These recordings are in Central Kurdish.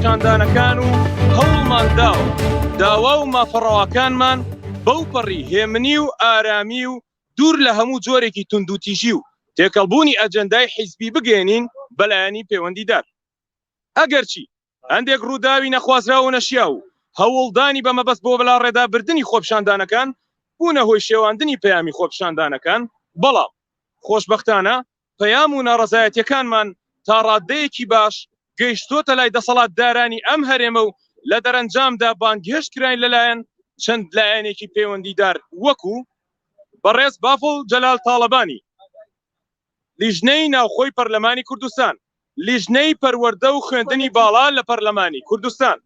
خۆپیشاندانەکان و هەوڵمان داوا و مافەڕەواکانمان بەو پەڕی هێمنی و ئارامی و دوور لە هەموو جۆرێکی تونند و تیژی و تێکەڵبوونی ئەجەندای حیزبی بگەێنین بەلایەنی پەیوەندیدار. ئەگەرچی هەندێک ڕووداوی نەخوازرا و نەشیا و هەوڵدانی بە مەبەست بۆ بەلاڕێدابردنی خۆپیشاندانەکان بوونە هۆی شێواندنی پەیامی خۆپیشاندانەکان، بەڵام خۆشبەختانە پەیام و ناڕەزایەتیەکانمان تا ڕادەیەکی باش گەیشتۆتە لای دەسەڵاتدارانی ئەم هەرێمە و لە دەرەنجامدا بانگهێشت کراین لەلایەن چەند لایەنێکی پەیوەندیدار وەکو بەڕێز بافڵ جەلال تاڵەبانی، لیژنەی ناوخۆی پەرلەمانی کوردستان، لیژنەی پەروەردە و خوێندنی باڵا لە پەرلەمانی کوردستان.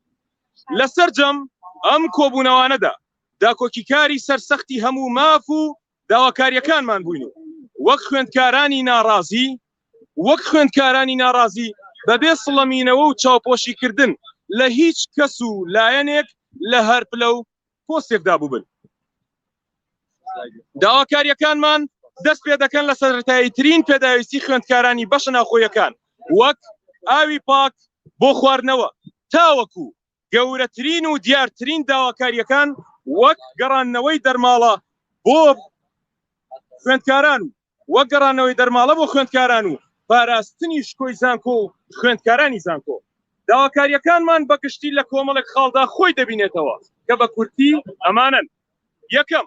لەسەر جەم ئەم کۆبوونەوانەدا داکۆکیکاری سەرسەختی هەموو ماف و داواکاریەکانمان بووین و وەک خوێندکارانی ناڕازی بەبێ سڵەمینەوە و چاوپۆشیکردن لە هیچ کەس و لایەنێک لە هەر پلە و پۆستێکدا بووبن. داواکاریەکانمان دەست پێ دەکەن لە سەرەتاییترین پێداویستی خوێندکارانی بەشە ناوخۆیەکان وەک ئاوی پاک بۆ خواردنەوە تاوەکو گەورەترین و دیارترین داواکاریەکان وەک گەڕانەوەی دەرماڵە بۆ خوێندکاران و وەک گەڕانەوەی دەرماڵە بۆ خوێندکاران و پاراستنی شکۆی زانکۆ و خوێندکارانی زانکۆ. داواکاریەکانمان بەگشتی لە کۆمەڵێک خاڵدا خۆی دەبینێتەوە کە بە کورتی ئەمانن: یەکەم،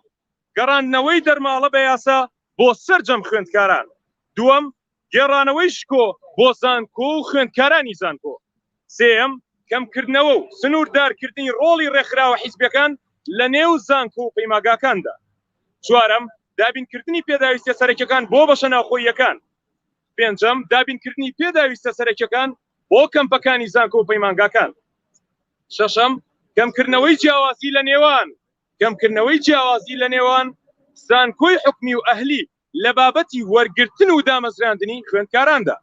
گەڕانەوەی دەرماڵە بە یاسا بۆ سەرجەم خوێندکاران. دووەم، گێڕانەوەی شکۆ بۆ زانکۆ و خوێندکارانی زانکۆ. سێەم، کەمکردنەوە و سنووردارکردنی ڕۆڵی ڕێکخراوە حیزبەکان لە نێو زانکۆ و پەیماگاکاندا. چوارەم، دابینکردنی پێداویستە سەرەکیەکان بۆ بەشە ناوخۆییەکان. پێنجەم، دابینکردنی پێداویستە سەرەکیەکان بۆ کەمپەکانی زانکۆ و پەیمانگاکان. شەشەم، کەمکردنەوەی جیاوازی لە نێوان زانکۆی حکمی و ئەهلی لە بابەتی وەرگرتن و دامەزراندنی خوێندکاراندا.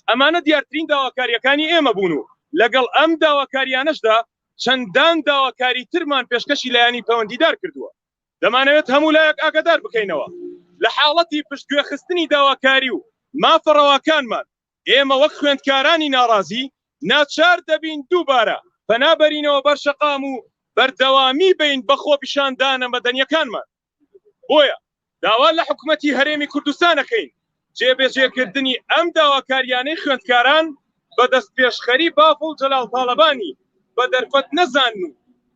ئەمانە دیارترین داواکاریەکانی ئێمە بوون و لەگەڵ ئەم داواکاریانەشدا چەندان داواکاری ترمان پێشکەشی لایەنی پەیوەندیدار کردووە. دەمانەوێت هەموو لایەک ئاگادار بکەینەوە لە حاڵەتی پشتگوێخستنی داواکاری و مافەڕەواکانمان ئێمە وەک خوێندکارانی ناڕازی ناچار دەبین دووبارە پەنابەرینەوە بەر شەقام و بەردەوامی بین بە خۆپیشاندانە مەدەنیەکانمان. بۆیە داوا لە حکوومەتی هەرێمی کوردستانەکەین جێبەجێکردنی ئەم داواکاریانەی خوێندکاران بە دەست پێشخەری بافڵ جەلال تاڵەبانی بە دەرفەت نەزان و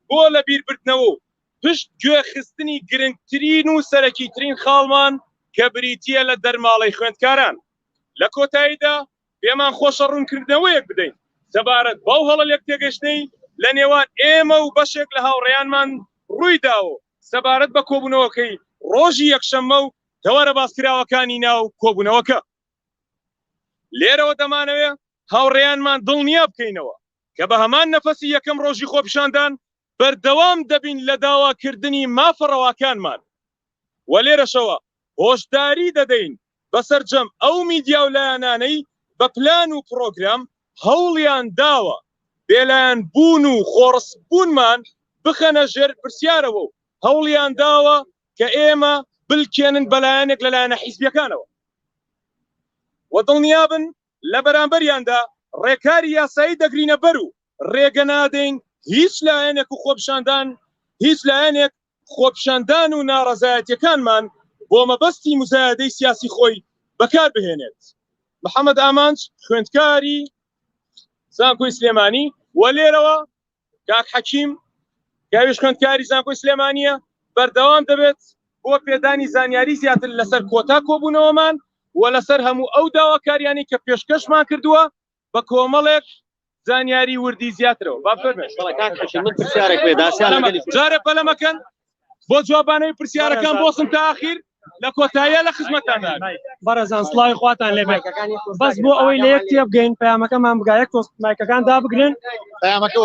بۆ لە بیربردنەوە و پشت گوێخستنی گرنگترین و سەرەکیترین خاڵمان کە بریتیە لە دەرماڵەی خوێندکاران. لە کۆتاییدا پێمان خۆشە ڕوونکردنەوەیەک بدەین سەبارەت باو هەڵەلێک تێگەشتەی لە نێوان ئێمە و بەشێک لە هاوڕێیانمان ڕوویداوە سەبارەت بە کۆبوونەوەکەی ڕۆژی یەکشەممە و تەوەرە باسکراوەکانی ناو کۆبوونەوەکە. لێرەوە دەمانەوێت هاوڕێیانمان دڵنیا بکەینەوە کە بە هەمان نەفەسی یەکەم ڕۆژی خۆپیشاندان بەردەوام دەبین لە داواکردنی مافەڕەواکانمان. و لێرەشەوە هۆشداری دەدەین بەسەرجەم ئەو میدیا و لایەنانەی بە پلان و پرۆگرام هەوڵیان داوە بێلایەن بوون و خۆڕس بوونمان بخەنە ژێر پرسیارەوە و هەوڵیان داوە کە ئێمە بلکێنن بەلایەنێک لەلایەنە حیزبیەکانەوە و دڵنیابن لە بەرامبەریاندا ڕێکاری یاسایی دەگرینە بەر و ڕێگە نادەین هیچ لایەنێک خۆپیشاندان و ناڕەزایەتیەکانمان بۆ مەبەستی مزایدەی سیاسی خۆی بەکار بهێنێت. محەممەد ئامانج، خوێندکاری زانکۆی سلێمانی، و لێرەوە کاک حەکیم کاویش خوێندکاری زانکۆی سلێمانیە، بەردەوام دەبێت بۆ پێدانی زانیاری زیاتر لەسەر کۆتا کۆبوونەوەمان و لەسەر هەموو ئەو داواکاریانی کە پێشکەشمان کردووە بە کۆمەڵێک زانیاری وردی زیاترەوە. جارێ پەلەمەکەن بۆ جوابانەوەی پرسیارەکان بۆسم تا ئاخیر لە کۆتاییە لە خزمەتاندا. بەڕێزان سڵاوی خواتان لێبێت. بەس بۆ ئەوەی لە یەک تێبگەین پەیامەکەمان بگا یەک تۆست مایکەکان دابگرن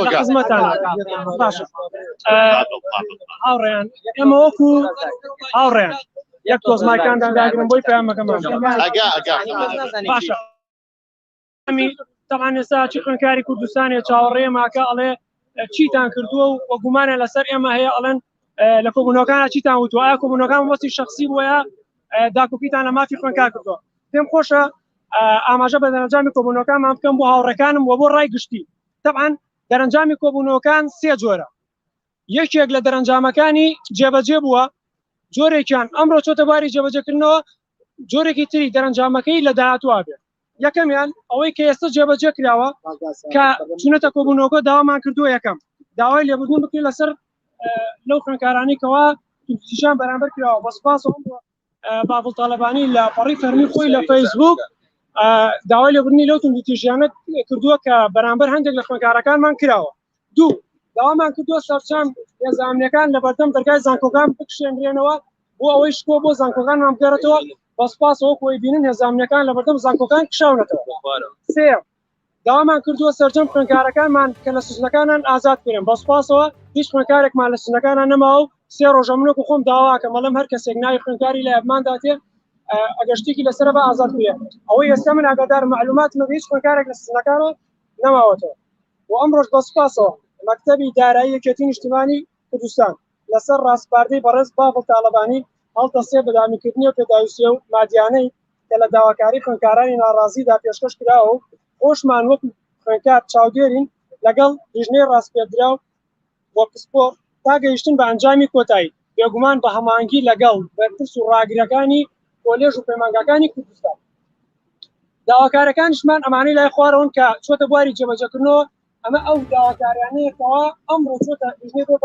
لە خزمەتانە. باشە هاوڕێیان ئێمە وەکو هاوڕێیان یەک تۆست مایکەکان داگرن بۆی پەیامەکەمان. باشە تەمان ئێستا چی خوێندکاری کوردستانی چاوەڕێ ماکە ئەڵێ چیتان کردووە و گومانە لەسەر ئێمە هەیە ئەڵێن لە کۆبوونەوەکانە چیتان وتووە، ئایا کۆبوونەوەکان مەبەستی شەخسی بووە داکۆکیتان لە مافی خوێندکار کردووە؟ پێم خۆشە ئاماژە بە دەرەنجامی کۆبوونەوەکانمان بکەم بۆ هاوڕێکانم و بۆ ڕای گشتی. طبعاً دەرەنجامی کۆبوونەوەکان سێ جۆرە. یەکێک لە دەرەنجامەکانی جێبەجێ بووە، جۆرێکیان ئەمڕۆ چۆتە باری جێبەجێکردنەوە، جۆرێکی تری دەرەنجامەکەی لە داهاتووا بێت. یەکەمیان ئەوەی کە ئێستا جێبەجێ کراوە کە چونەتە کۆبوونەوەکە داوامان کردووە، یەکەم داوای لێبوردن بکرێت لەسەر لەو خوێندکارانی کەوا تووتریشان بەرامبەر کراوە. بەسپاس بابڵ تاالبانی لە پەڕی فەرمی خۆی لە فەیسبوک داوای لێبوردنی لەو تووتریشیانە کردووە کە بەرامبەر هەندێک لە خوێندکارەکانمان کراوە. دوو داوامان کردووە سەرچەند هێزانامەکان لە بەردەم دەرگای زانکۆکان بکشێنرێنەوە بۆ ئەوەی شکۆ بۆ زانکۆکانمان بگەڕێتەوە. بەسپاسەوە خۆی بینن هێزانامەکان لە بەردەم زانکۆکان کشاونەتەوە. سێ داوامان کردووە سەرجەم خوێندکارەکانمان کە لە سژنەکانان ئازاد کرێن. بەسپاسەوە هیچ خوێندکارێکمان لە سژنەکانان نەماوە و 3 ڕۆژە منۆک خۆم داواکە مەڵم هەر کەسێک ناوی خوێندکاری لە یابمانداتێ ئەگەشتێکی لەسەر بە ئازاد بێ. ئەوەی ئێستا من ئاگادار معلوماتمە هیچ خوێندکارێک لە سژنەکانەوە نەماوەتەوە. و ئەمڕۆژ بەسپاسەوە مەکتەبی دارایی یەکێتی نیشتیمانی کوردستان لەسەر ڕاستپاردەی بەڕێز بابڵ تاالبانی هەڵدەسێ بەدامیکردنی و پێداویستیە و مادیانەی کە لە داواکاری خوێندکارانی ناڕازیدا پێشکەش کراوە و خۆشمان وەک خوێندکار چاودێرین لەگەڵ لیژنەی ڕاستپێدرا و بۆ پسپۆرت تا گەیشتن بە ئەنجامی کۆتایی بێگومان بە هەمانگی لەگەڵ بەرپرس و ڕاگیرەکانی کۆلێژ و پەیمانگاکانی کوردستان. داواکارەکانیشمان ئەمانەی لای خوارەوەن کە چۆتە بواری جێبەجێکردنەوە. ئەمە ئەو داواکاریانەیەکەوە ئەمڕۆ چۆتە لیژنەی بۆ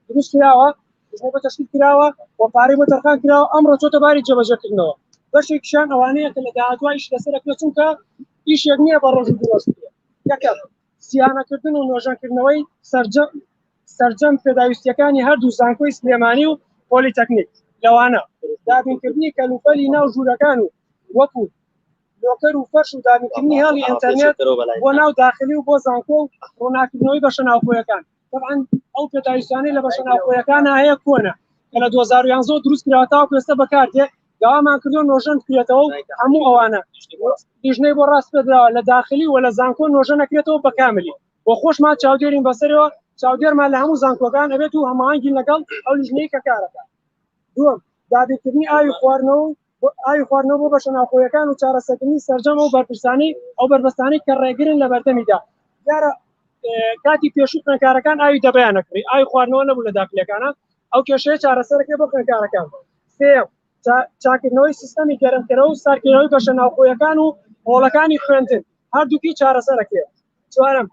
دروست کراوە، لیژنەی بۆ تەشکیل کراوە، بۆ پارەی بۆ تەرخان کراوە، ئەمڕۆ چۆتە باری جێبەجێکردنەوە. بەشێکیشان ئەوانەیە کە لە داهاتووا ئیش لەسەر ئەکرێت چونکە ئیشێک نییە بە ڕۆژ و درۆستیە. یەکەم سیانەکردن و نۆژەنکردنەوەی سەرجەم پێداویستیەکانی هەردوو زانکۆی سلێمانی و پۆلیتەکنیک لەوانە دابینکردنی کەلوپەلی ناو ژوورەکان و وەکو لۆکەر و فەرش و دابینکردنی هەڵی ئینتەرنێت بۆ ناو داخلی و بۆ زانکۆ و ڕووناکردنەوەی بەشە ناوخۆیەکان. طبعاً ئەو پێداویستانەی لە بەشە ناوخۆیەکانە هەیە کۆنە کە لە 2011 دروست کراوە تاوەکو ئێستا بەکاردێ داوامان کردو نۆژەن بکرێتەوە و هەموو ئەوانە لیژنەی بۆ ڕاستپێدراوە لە داخلی و لە زانکۆ نۆژە نەکرێتەوە بە کاملی. بۆ خۆشمان چاودێرین بەسەرەوە، چاودێرمان لە هەموو زانکۆکان ئەبێت و هەماهنگگی لەگەڵ ئەو لیژنەی کە کارەکە. دووەم دابینکردنی ئاوی خواردنەوە بۆ بەشە ناوخۆیەکان و چارەسەرکردنی سەرجەم و بەرپرسانی ئەو بربەستانەی کە ڕێگرن لە بەردەمیدا. دیارە کاتی پێشوو خوێندکارەکان ئاوی دەبیان نەکڕی، ئاوی خواردنەوە نەبوو لە داخلیەکانە، ئەو کێشەیە چارەسەرەکەی بۆ خوێندکارەکان. سێم چاکردنەوەی سیستەمی گەرمکردنەوە و سارکردنەوەی بەشە ناوخۆیەکان و هۆڵەکانی خوێندن هەردووکی چارەسەرەکەیە. چوارەم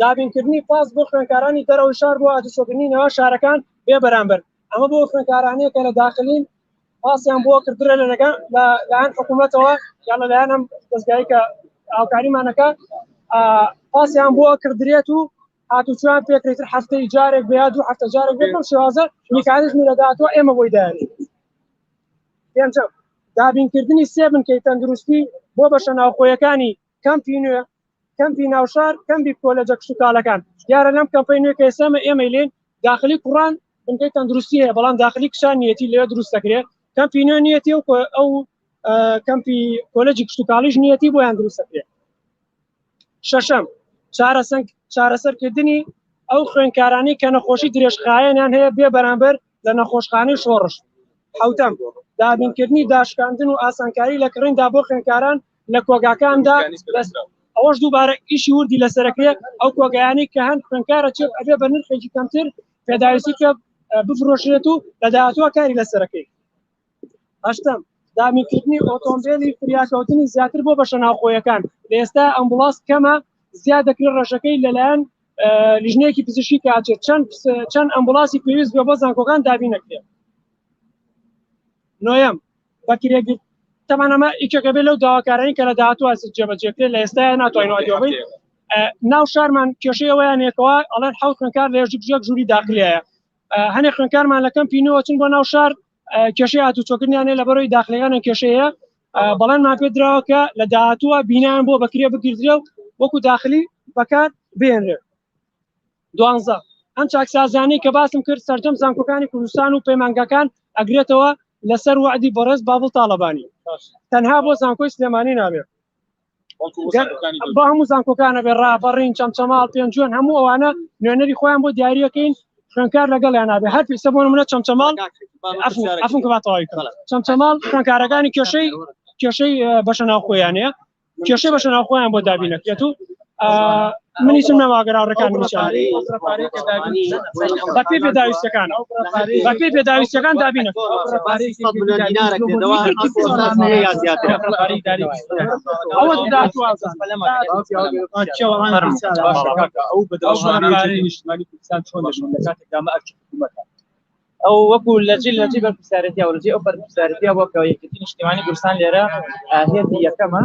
دابینکردنی پاس بۆ خوێندکارانی دەرەوەی شار بۆ ئاتوچۆکردنی نێوان شارەکان بێ بەرامبەر. ئەمە بۆ خوێندکارانەیە کە لە داخلین پاسیان بۆ کردرە لەلایەن حکوومەتەوە یا لەلایەن ئەم دەستگایی کە هاوکاریمانەکە پاسیان بۆ کردرێت و هاتوچیان پێکرێتتر هەفتەی جارێک بیا دوو هەفتە جارێک بێت بەم شێوازە میکانیزمی لە داهاتووە ئێمە بۆی دایانێ. پێنجەم دابینکردنی سێبنکەی تەندروستی بۆ بەشە ناوخۆیەکانی کەمپی نوێ، کەمپی ناوشار، کەمپی کۆلێجە کشتتوکاڵەکان. دیارە لەم کەمپەی نوێ کە ئێستا ئێمە لێن داخلی کوڕان بنکەی تەندروستی هەیە بەڵام داخلی کشان نیەتی لێ دروست دەکرێت، کەمپی نوێ نیەتی و ئەو کەمپی کۆلێجی کشتتوکاڵیش نیەتی بۆیان دروست دەکرێت. شەشەم چارەسەرکردنی ئەو خوێندکارانی کە نەخۆشی درێژخایەنیان هەیە بێ بەرامبەر لە نەخۆشخانەی شۆڕش. حوتەم دابینکردنی داشکاندن و ئاسانکاری لە کڕیندا بۆ خوێندکاران لە کۆگاکاندا، ئەوەش دووبارە ئیشی وردی لەسەرەکرێت ئەو کۆگایانی کە هەند خوێندکارە چێت ئەبێ بە نرخێکی کەمتر پێداویستی پێ بفرۆشرێت و لە داهاتووە کاری لەسەرەکەی. هەشتم دابینکردنی ئۆتۆمبیلی فریاکەوتنی زیاتر بۆ بەشە ناوخۆیەکان. لە ئێستا ئەمبوڵانس کەمە، زیاد دەکرێت ڕێژەکەی لەلایەن لیژنەیەکی پزیشکی کاچێت چەند ئەمبوڵانسی پێویست بێ بۆ زانکۆکان دابین نەکرێت. نۆیەم بەکرێگرت تەمان ئەمە ئیکێکە بێت لەو داواکارانی کە لە داهاتووە جێبەجێکرێت لە ئێستا ناتوانین دیۆبین ناو شارمان کێشەی ئەوەیانێکەوە ئەڵێن حەوت خوێندکار لە ژێک ژووری داخلیایە. هەنێک خوێندکارمان لە کەمپی نوێ چون بۆ ناو شار کێشەی هاتوچۆکردنیانێ لە بەرەوەی داخلیەکانە کێشەیە، بەڵێنمان پێ درراوە کە لە داهاتووە بینایان بۆ بەکرێ بگیردرێ و وەکو داخلی بەکار بێنرێت. دوانزە ئەم چاکسازانەی کە باسم کرد سەرجەم زانکۆکانی کوردستان و پەیمانگاکان ئەگرێتەوە لەسەر وعدی بەڕێز بابڵ تاالبانی، تەنها بۆ زانکۆی سلێمانی نابێت، بە هەموو زانکۆکانە بێ ڕابەڕین، چەمچەماڵ، پێنجوێن، هەموو ئەوانە نوێنەری خۆیان بۆ دیاریەکەین خوێندکار لەگەڵیان نابێت. هەر پێشتە بۆ نمونە چەمچەماڵ ئەفون کە باتەواوی چەمچەماڵ خوێندکارەکانی کێشەی بەشە ناوخۆیانەیە، کێشەی بەشە ناوخۆیان بۆ دابین نەکرێت و منی چم نەماگەراڕەکان نیشان بە پێی پێداویستەکان بە پێی پێداویستەکان دابینە ئەوە داتوازان ئەو بەداژمانی نیشتمانی کوردستان چۆن دەژمن لە کاتێکدا مە ئەرکی حکوومەتە ئەو وەکو لەجێ بەرپرسیارەتیا و لەجێ ئەو بەرپرسیارەتیا بۆ یەکێتی نیشتیمانی کوردستان لێرە هێزی یەکەمە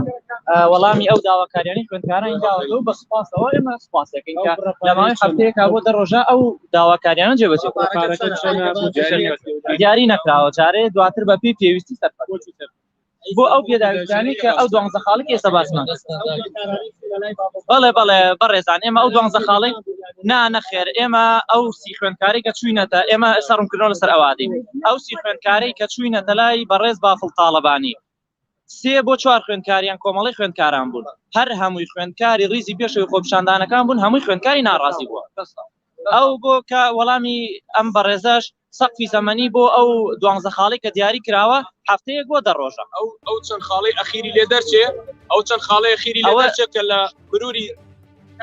وەڵامی ئەو داواکاریانی خوێندکارانی داوەتەوە بە سوپاسەوە ئێمە سوپاسەکەین کە لە ماوەی هەفتەیەکا بۆ 10 ڕۆژە ئەو داواکاریانە جێبەجێ دیاری نەکراوە جارێ دواتر بە پێی پێویستی سەرپەر بۆ ئەو پێداویستانی کە ئەو 12 خاڵێک ئێستا باسمان بەڵێ بەڕێزان ئێمە ئەو 12 خاڵی نەخێر ئێمە ئەو سی خوێندکاری کە چوینەتە ئێمە ئێستا ڕوونکردنەوە لەسەر ئەوادەین ئەو سی خوێندکاری کە چوینەتە لای بەڕێز بافڵ تاڵەبانی 3 بۆ 4 خوێندکاریان کۆمەڵی خوێندکاران بوون هەر هەمووی خوێندکاری ڕیزی پێشەوەی خۆپیشاندانەکان بوون هەمووی خوێندکاری ناڕازی بووە ئەو بۆ کە وەڵامی ئەم بەڕێزەش سەقفی زەمەنی بۆ ئەو 12 خاڵی کە دیاری کراوە هەفتەیەک بۆ 10 ڕۆژە ئەو چەند خاڵی ئەخیری لێ دەرچێ ئەو چەند خاڵی ئەخیری لێ دەرچێت کە لە بروری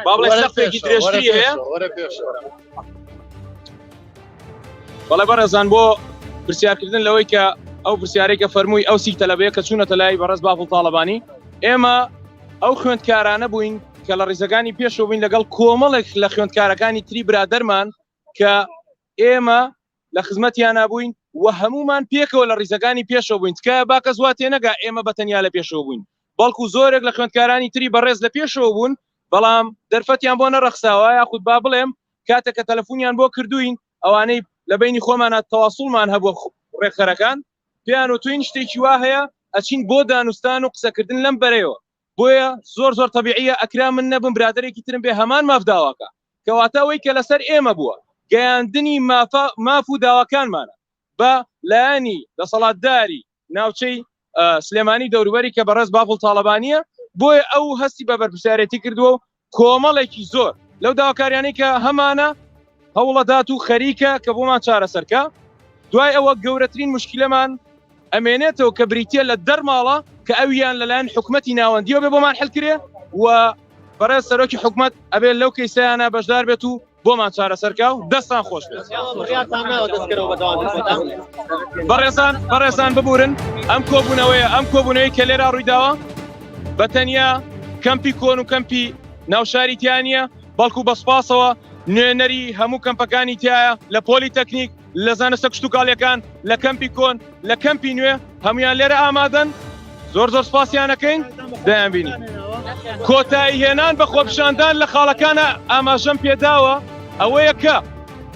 بابڵێ سەقفێکی درێژتری هەیە بەڵێ بەڕێزان بۆ پرسیارکردن لەوەی کە ئەو پرسیارێکە فەرمووی ئەو سی تەلەبەیە کە چوونەتە لای بەڕێز بافڵ تاڵەبانی ئێمە ئەو خوێندکارانە بووین کە لە ڕێزەکانی پێشەوە بووین لەگەڵ کۆمەڵێک لە خوێندکارەکانی تری برادەرمان کە ئێمە لە خزمەتیان بووین و هەمومان پێکەوە لە ڕیزەکانی پێشەوە بووین تکایە با کەس وا تێنەگا ئێمە بەتەنیا لە پێشەوە بووین بەڵکو زۆرێک لە خوێندکارانی تری بەڕێز لە پێشەوە بوون بەڵام دەرفەتیان بۆ نەڕەخساوە یاخود با بڵێم کاتێک کە تەلەفۆنیان بۆ کردوین ئەوانەی لە بینی خۆمانە تەواصولمان هەبووە ڕێکخەرەکان پێیان وتوین شتێکی وا هەیە ئەچین بۆ دانوستان و قسەکردن لەم بەرەوە بۆیە زۆر تەبیعیە ئەکرا من نەبم برادێکی ترم بێ هەمان مافداواکە کەواتە ئەوەی کە لەسەر ئێمە بووە گەیاندنی ماف و داواکانمانە بە لایەنی دەسەڵاتداری ناوچەی سلێمانی دەوروبەری کە بەڕێز بافڵ تاڵەبانیە بۆیە ئەو هەستی بە بەرپرسیارەتی کردووە و کۆمەڵێکی زۆر لەو داواکاریانەی کە هەمانە هەوڵەدات و خەریکە کە بۆمان چارەسەرکە دوای ئەوە گەورەترین مشکلەمان ئەمێنێتەوە کە بریتە لە دەرماڵە کە ئەویان لەلایەن حکومەتی ناوەندیەوە بێ بۆمان حلکرێ و بەڕێز سەرۆکی حکومەت ئەبێت لەو کەیسەیانە بەشدار بێت و بۆمان چارەسەرکە و دەستان خۆش بێت بەڕێزان ببورن ئەم کۆبوونەوەی کە لێرا ڕوویداوە بە تەنیا کەمپی کۆن و کەمپی ناوشاری تیانە بەڵکو بەسپاسەوە نوێنەری هەموو کەمپەکانی تایە لە پۆلی تەکنیک لە زانستە کشتتوکاڵیەکان لە کەمپی کۆن لە کەمپی نوێ هەمویان لێرە ئامادەن زۆر سپاسیانەکەین دەیان بینی کۆتایی هێنان بە خۆپیشاندان لە خاڵەکانە ئاماژەم پێداوە ئەوەیە کە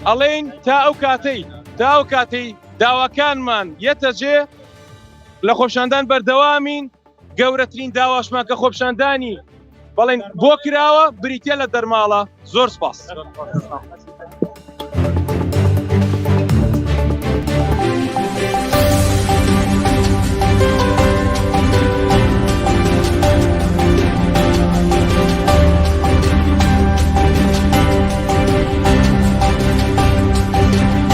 ئەڵێن تا ئەو کاتەی داواکانمان یەتەجێ لە خۆپیشاندان بەردەوامین گەورەترین داواشمان کە خۆپیشاندانی بەڵێن بۆ کراوە بریتە لە دەرماڵە زۆر سپاس